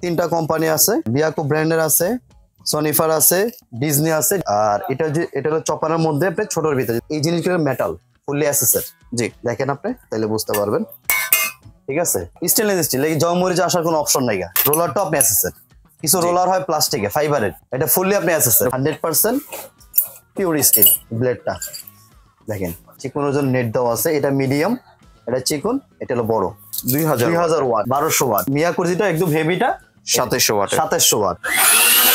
তিনটা কোম্পানি আছে, বিয়াকো ব্র্যান্ডের আছে, সনিফার আছে, ডিজনি আছে। আর এটা হলো চপারের মধ্যে আপনি ছোটর ভিতরে এই জিনিসগুলো মেটাল ফুললি অ্যাসেসের। জি দেখেন আপনি তাহলে বুঝতে পারবেন। ঠিক আছে, স্টেনলেস স্টিল, এই জং মরিচে আসার কোনো অপশন নাই। রোলারটা আপনি অ্যাসেসের, কিছু রোলার হয় প্লাস্টিকের ফাইবারের, এটা ফুললি আপনি অ্যাসেসের 100% পিওর স্টিল। ব্লেডটা দেখেন চিকনের জন্য নেট দেওয়া আছে, এটা মিডিয়াম, এটা চিকন, এটা হলো বড়। 2000 ওয়াট, 1200 ওয়াট। মিয়াকোর যেটা একদম হেভিটা 2700 ওয়াট। 2700 ওয়াট,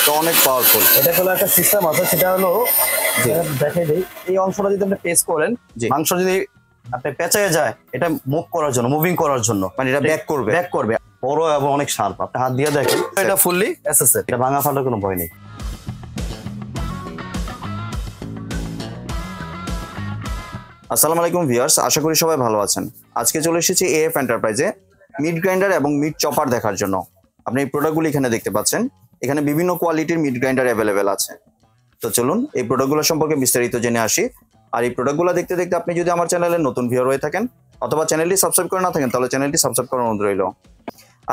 তো অনেক পাওয়ারফুল। এটা হলো একটা সিস্টেম আছে, সেটা হলো দেখাই দিই। এই অংশটা যদি আপনি পেস্ট করেন, মাংস যদি আপনি পেঁচায় যায়, এটা মুভ করার জন্য, মুভিং করার জন্য, মানে এটা ব্যাক করবে বড় এবং অনেক শার্প। আপনি হাত দিয়ে দেখেন, এটা ফুললি এসএসএ, এটা ভাঙা ফাটার কোনো ভয় নেই। আসসালামু আলাইকুম ভিউয়ার্স, আশা করি সবাই ভালো আছেন। আজকে চলে এসেছি এএফ এন্টারপ্রাইজে মিট গ্রাইন্ডার এবং মিট চপার দেখার জন্য। আপনি এই প্রোডাক্টগুলো এখানে দেখতে পাচ্ছেন। এখানে বিভিন্ন কোয়ালিটির মিট গ্রাইন্ডার অ্যাভেলেবেল আছে। তো চলুন এই প্রোডাক্টগুলো সম্পর্কে বিস্তারিত জেনে আসি। আর এই প্রোডাক্টগুলো দেখতে দেখতে আপনি যদি আমার চ্যানেলে নতুন ভিউয়ার হয়ে থাকেন অথবা চ্যানেলটি সাবস্ক্রাইব করে না থাকেন, তাহলে চ্যানেলটি সাবস্ক্রাইব করার অনুরোধ রইল।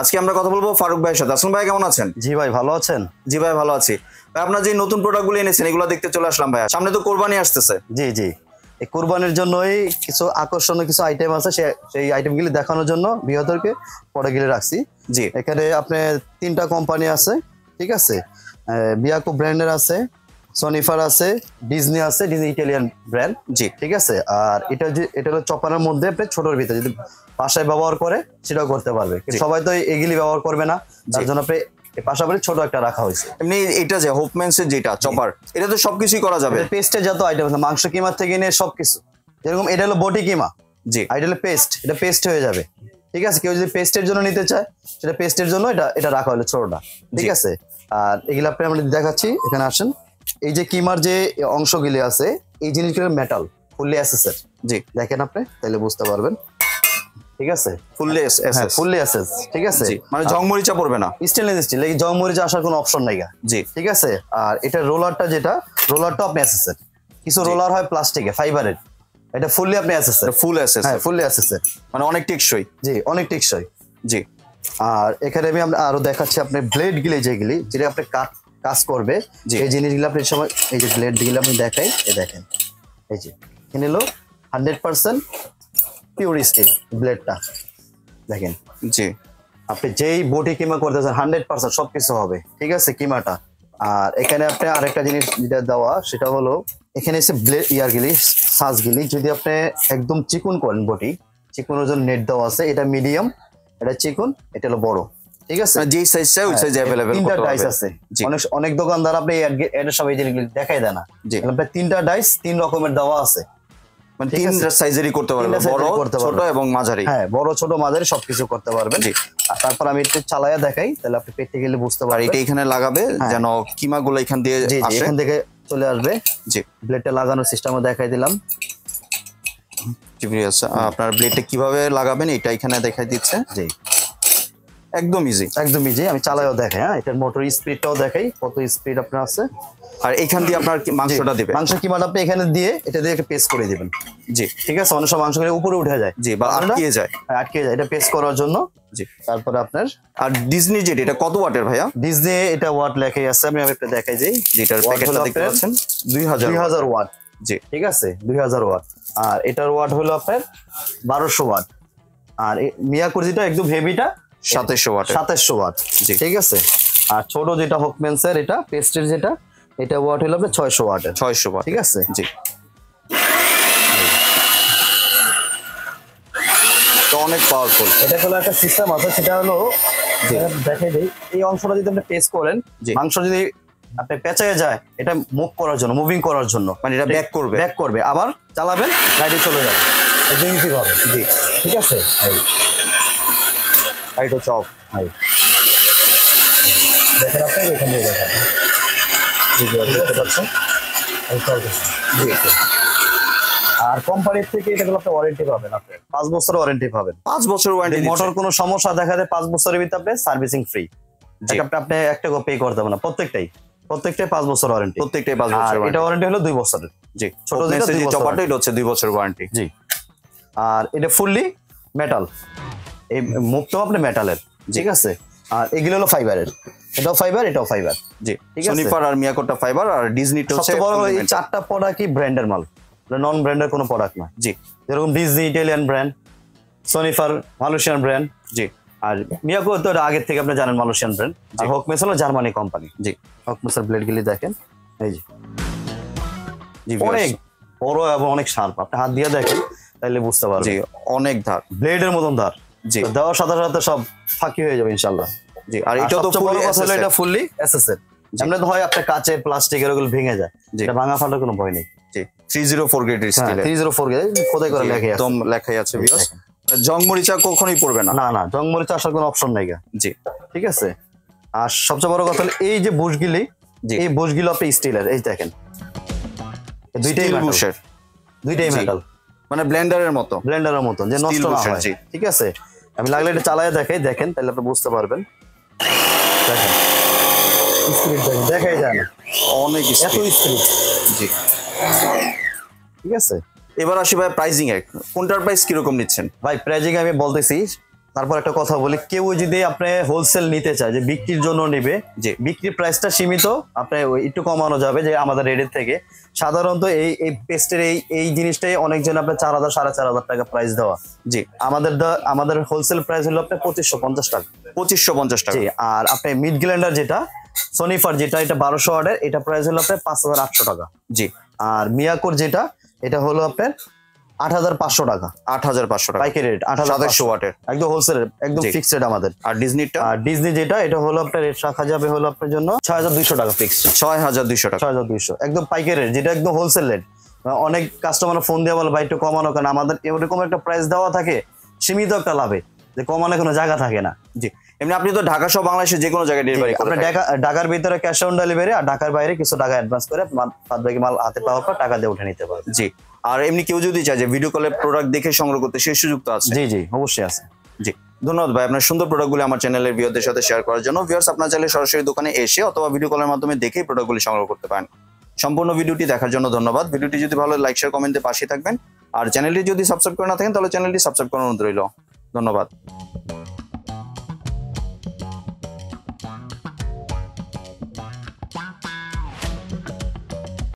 আজকে আমরা কথা বলবো ফারুক ভাইয়ের সাথে। আসলাম ভাই, কেমন আছেন? জি ভাই, ভালো আছেন? জি ভাই, ভালো আছি। ভাই, আপনার যে নতুন প্রোডাক্টগুলো এনেছেন এগুলো দেখতে চলে আসলাম ভাই। সামনে তো কোরবানি আসতেছে। জি জি, এই কোরবানির জন্যই কিছু আকর্ষণীয় কিছু আইটেম আছে, সেই আইটেমগুলি দেখানোর জন্য বৃহত্তরকে পরে গিয়ে রাখছি। জি, এখানে আপনার তিনটা কোম্পানি আছে, ঠিক আছে। বিয়াকো ব্র্যান্ডের আছে, সনিফার আছে, ডিজনি আছে, ডিজনি ইটালিয়ান ব্র্যান্ড। জি, ঠিক আছে। আর এটা হলো চপারের মধ্যে আপনি ছোটর ভিতরে যদি বাসায় ব্যবহার করে সেটাও করতে পারবে। সবাই তো এগুলি ব্যবহার করবে না, তার জন্য আপনি পাশাপাশি ছোট একটা রাখা হয়েছে। এমনি এটা যে হোপম্যানসের যেটা চপার, এটা তো সবকিছুই করা যাবে। পেস্টের যত আইটেম আছে, মাংস কিমার থেকে নিয়ে সবকিছু, যেরকম এটা হলো বটি কিমা। জি, আর এটা হলো পেস্ট, এটা পেস্ট হয়ে যাবে। ঠিক আছে, কেউ যদি পেস্টের জন্য নিতে চায় সেটা পেস্টের জন্য এটা রাখা হলো ছোটটা। ঠিক আছে। আর এগুলো আপনি আমরা দেখাচ্ছি, এখানে আসেন। এই যে কিমার যে অংশগুলি আছে, এই জিনিসগুলো মেটাল ফুললি অ্যাসেসের। জি দেখেন আপনি তাহলে বুঝতে পারবেন। ঠিক আছে, ফুললি এসএস, ফুললি অ্যাসেস। ঠিক আছে, মানে জং মরিচা পড়বে না, স্টেনলেস স্টিল, এই জং মরিচে আসার কোনো অপশন নাই। জি, ঠিক আছে। আর এটা রোলারটা আপনি অ্যাসেসের, কিছু রোলার হয় প্লাস্টিকের ফাইবারের, এটা ফুললি আপনি অ্যাসেসের, ফুল এসএস। হ্যাঁ ফুললি অ্যাসেসের, মানে অনেক টেকসই। জি অনেক টেকসই। জি, আর এখানে আমি আরো দেখাচ্ছি আপনি ব্লেড গিলে যেটা আপনি কাজ করবে, এই জিনিসগুলো আপনি সময় এই যে ব্লেড গুলো আপনি দেখাই, এই দেখেন এই যে এখানে হলো 100% পিওর স্টিল ব্লেডটা দেখেন। জি, আপনি যেই বটি কিমা করতেছেন 100% সবকিছু হবে। ঠিক আছে, কিমাটা। আর এখানে আপনি আরেকটা জিনিস যেটা দেওয়া, সেটা হলো এখানে এসে ব্লেড সাজগুলি যদি আপনি একদম চিকন করেন, বটি চিকনের জন্য নেট দেওয়া আছে, এটা মিডিয়াম, এটা চিকন, এটা হলো বড়। ঠিক আছে, যে সাইজ চাই ওই সাইজ अवेलेबल তিনটা ডাইস আছে। অনেক দোকানদার আপনি এর সব এই জিনিসগুলো দেখাই দেয় না। আপনি তিনটা ডাইস তিন রকমের দেওয়া আছে, মানে তিন সাইজেরই করতে পারবেন, বড় ছোট এবং মাঝারি। হ্যাঁ, বড় ছোট মাঝারি সবকিছু করতে পারবেন। আর তারপর আমি একটু চালায়া দেখাই, তাহলে আপনি প্র্যাকটিক্যালি বুঝতে পারবেন। এটা এখানে লাগাবে যেন কিমাগুলো এখান দিয়ে আসে, এখান থেকে চলে আসবে। জি, ব্লেডটা লাগানোর সিস্টেমও দেখাই দিলাম। আপনার ব্লেডটা কিভাবে লাগাবেন এটা এখানে দেখাই দিচ্ছে। জি, একদম ইজি, একদম ইজি। আমি চালায়ও দেখাই। হ্যাঁ, এটার মোটর স্পিডটাও দেখাই, কত স্পিড আপনার আছে। আর এখান দিয়ে আপনার মাংসটা দিবে, মাংস কিমাটা আপনি এখানে দিয়ে এটা দিয়ে একটা পেস্ট করে দিবেন। জি, ঠিক আছে। অনেক সময় মাংসগুলো উপরে উঠে যায়, জি, বা আটকে যায়। আটকে যায়, এটা পেস্ট করার জন্য। জি, তারপরে আপনার আর ডিজনি জেট, এটা কত ওয়াটের ভাইয়া? ডিজনি এটা ওয়াট লেখাই আছে, আমি একটা দেখাই যাই। যেটার প্যাকেটটা দেখতে পাচ্ছেন 2000 ওয়াট। জি, ঠিক আছে, 2000 ওয়াট। আর এটার ওয়াট হলো আপনার 1200 ওয়াট। আর মিয়াকোর যেটা একদম হেভিটা 2700 ওয়াট। 2700 ওয়াট। জি, ঠিক আছে। আর ছোট যেটা হোকম্যানসের, এটা পেস্টের যেটা, এটা ওয়াট হলো আপনার 600 ওয়াটের। 600 ওয়াট। ঠিক আছে। জি, তো অনেক পাওয়ারফুল। এটা হলো একটা সিস্টেম আছে, সেটা হলো দেখাই দিই। এই অংশটা যদি আপনি পেস্ট করেন, মাংস যদি আপনি পেঁচায় যায়, এটা মুভ করার জন্য, মুভিং করার জন্য, মানে এটা ব্যাক করবে, আবার চালাবেন, গাড়ি চলে যাবে, একদম ইজি হবে। জি, ঠিক আছে। এটা চপ দেখেন আপনি এখান দিয়ে দেখেন, দেখতে পাচ্ছেন। আর কোম্পানির থেকে এটা আপনি ওয়ারেন্টি পাবেন, আপনি 5 বছর ওয়ারেন্টি পাবেন। 5 বছর ওয়ারেন্টি। মোটর কোনো সমস্যা দেখা যায় 5 বছরের ভিতরে আপনি সার্ভিসিং ফ্রি। আপনি একটা পে করতে হবে না, প্রত্যেকটাই 5 বছর ওয়ারেন্টি, প্রত্যেকটাই 5 বছর। এটা ওয়ারেন্টি হলো 2 বছরের। জি, ছোট যেটা চপারটা এটা হচ্ছে 2 বছর ওয়ারেন্টি। জি, আর এটা ফুললি মেটাল, এই মুখটাও আপনি মেটালের। ঠিক আছে। আর এগুলো হলো ফাইবারের, এটাও ফাইবার এটাও ফাইবার। জি, ঠিক আছে। সনিফার আর মিয়াকোটা ফাইবার আর ডিজনিটা হচ্ছে সবচেয়ে বড় এই চারটা প্রোডাক্টই ব্র্যান্ডের মাল, নন ব্র্যান্ডের কোনো প্রোডাক্ট না। জি, যেরকম Disney Italian brand, সনিফার Malaysian brand, জি, আর মিয়াকো তো আগের থেকে আপনি জানেন মালয়েশিয়ান ব্র্যান্ড, আর হকমেস হলো জার্মানি কোম্পানি। জি, হকমেসের ব্লেডগুলি দেখেন, এই যে জি, অনেক বড় এবং অনেক শার্প, আপনি হাত দিয়ে দেখেন তাহলে বুঝতে পারবেন। জি, অনেক ধার, ব্লেডের মতন ধার। জি, তো দেওয়ার সাথে সাথে সব ফাঁকি হয়ে যাবে ইনশাআল্লাহ। জি, আর এটা তো বড় কথা হলো এটা ফুললি এসএসএর। এমনি তো হয় আপনার কাচের প্লাস্টিকের ওগুলো ভেঙে যায়, এটা ভাঙা ফাটার কোনো ভয় নেই। জি, 304 গ্রেডের স্টিল, 304 গ্রেড খোদাই করে লেখা আছে, একদম লেখাই আছে ভিউয়ার্স। জং মরিচা কখনোই পড়বে না। না না, জং মরিচ আসার কোনো অপশন নাই। জি, ঠিক আছে। আর সবচেয়ে বড় কথা হলো এই যে বুশগুলি, এই বুশগুলো আপনি স্টিলের, এই দেখেন দুইটাই বুশের, দুইটাই মেটাল, মানে ব্লেন্ডারের মতো, ব্লেন্ডারের মতো, যে নষ্ট না হয়। ঠিক আছে, আমি লাগলে এটা চালায় দেখাই, দেখেন তাহলে আপনি বুঝতে পারবেন। দেখেন স্পিড দেখেন, দেখাই যায় না, অনেক এত স্পিড। জি, ঠিক আছে। এবার আসি ভাই প্রাইজিং এ, কোনটার প্রাইস কিরকম নিচ্ছেন? ভাই প্রাইজিং আমি বলতেছি, তারপর একটা কথা বলি, কেউ যদি আপনি হোলসেল নিতে চায় যে বিক্রির জন্য নেবে, যে বিক্রির প্রাইসটা সীমিত, আপনি একটু কমানো যাবে যে আমাদের রেটের থেকে। সাধারণত এই পেস্টের এই জিনিসটাই অনেকজন আপনার 4000 4500 টাকা প্রাইস দেওয়া। জি, আমাদের হোলসেল প্রাইস হলো আপনার 2550 টাকা। 2550 টাকা। জি, আর আপনি মিড গ্লেন্ডার যেটা সনিফার যেটা, এটা 1200 ওয়াটের, এটা প্রাইস হলো আপনার 5800 টাকা। জি, আর মিয়াকোর যেটা, এটা হলো আপনার 8500 টাকা। 8500 টাকা পাইকারি রেট, 2700 ওয়াটের, একদম হোলসেল রেট, একদম ফিক্সড রেট আমাদের। আর ডিজনিটা, আর ডিজনি যেটা, এটা হলো আপনার রেট রাখা যাবে হলো আপনার জন্য 6200 টাকা ফিক্সড। 6200 টাকা, 6200 একদম পাইকারি রেট, যেটা একদম হোলসেল রেট। অনেক কাস্টমার ফোন দিয়ে বলে ভাই একটু কমানো, কারণ আমাদের এরকম একটা প্রাইস দেওয়া থাকে, সীমিত একটা লাভে, যে কমানো কোনো জায়গা থাকে না। জি, এমনি আপনি তো ঢাকা সহ বাংলাদেশের যে কোনো জায়গায় ডেলিভারি করেন। আপনি ঢাকার ভিতরে ক্যাশ অন ডেলিভারি, আর ঢাকার বাইরে কিছু টাকা অ্যাডভান্স করে বাদ বাকি মাল হাতে পাওয়ার পর টাকা দিয়ে উঠে নিতে পারবে। জি, আর এমনি কেউ যদি চায় যে ভিডিও কলে প্রোডাক্ট দেখে সংগ্রহ করতে, সেই সুযোগ তো আছে? জি জি, অবশ্যই আছে। জি, ধন্যবাদ ভাই আপনার সুন্দর প্রোডাক্টগুলি আমার চ্যানেলের ভিউয়ারদের সাথে শেয়ার করার জন্য। ভিউয়ার্স, আপনারা চাইলে সরাসরি দোকানে এসে অথবা ভিডিও কলের মাধ্যমে দেখেই প্রোডাক্টগুলি সংগ্রহ করতে পারেন। সম্পূর্ণ ভিডিওটি দেখার জন্য ধন্যবাদ। ভিডিওটি যদি ভালো লাইক শেয়ার কমেন্টে পাশে থাকবেন, আর চ্যানেলটি যদি সাবস্ক্রাইব করে না থাকেন তাহলে চ্যানেলটি সাবস্ক্রাইব করার অনুরোধ রইল। ধন্যবাদ।